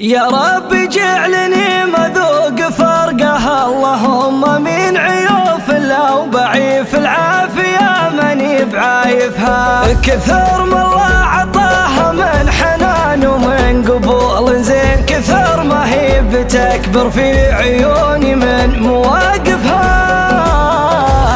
يا رب جعلني مذوق فرقها، اللهم من عيوف الله وبعيف العافية ماني بعايفها. كثر ما الله عطاها من حنان ومن قبول زين، كثر ما هي بتكبر في عيوني من مواقفها.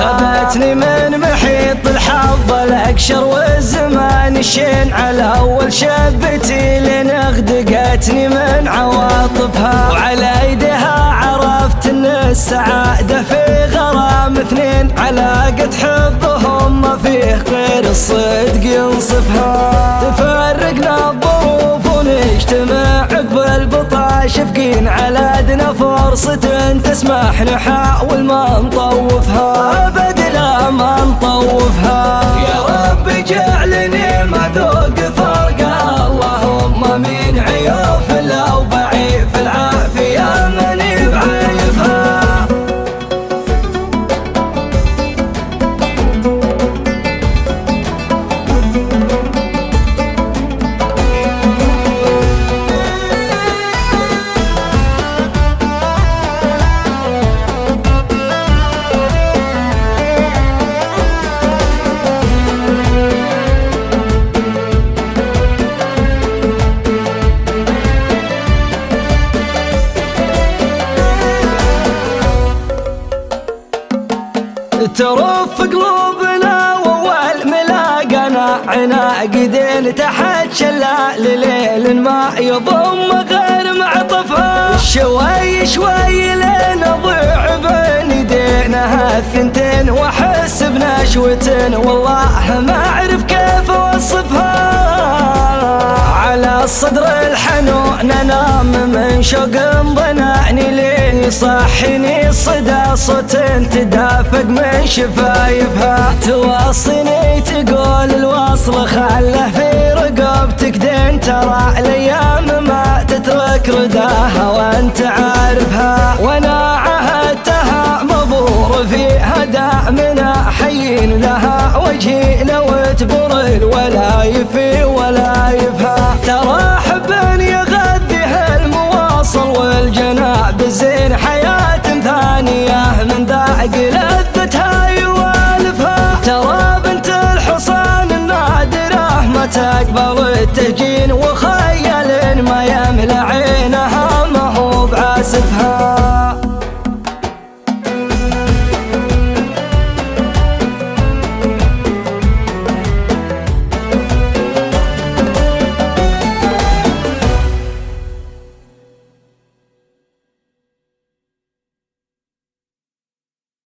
خذتني من محيط الحظ الأقشر والزمان الشين، على أول شبتي لين اغدقتني من عواطفها. وعلى ايديها عرفت ان السعادة في غرام اثنين، علاقة حبهم ما فيه غير الصدق ينصفها. تفرقنا الظروف ونجتمع عقب البطا، شفقين على ادنى فرصة تسمح نحاول ما نطوفها، ابد لا ما نطوفها. يا رب جعلني مذوق فرقها، اللهم من عيوف الله وبعيف العافية ماني بعايفها. ترف قلوبنا واول ملاقنا، عناقدين تحت شلال ليل ما يضم غير معطفها. شوي شوي لين اضيع بين يدينا الثنتين، واحس بنشوة والله ما اعرف كيف اوصفها. على الصدر الحنون انام من شوق ضناني، لين يصحيني الصدى صوت تدافق من شفايفها. توصيني تقول الوصل خله في رقبتك دين، ترى الايام ما تترك رداها وانت عارفها. وانا عهدتها مبور فيها دائمنا، حين لها وجهي لو تبر الولايف ولايفها. ترى حب يغذيها المواصل والجناب الزين، حياة ثانية من ذاق لذتها يوالفها. ترى بنت الحصان النادرة ما تقبل التهجين،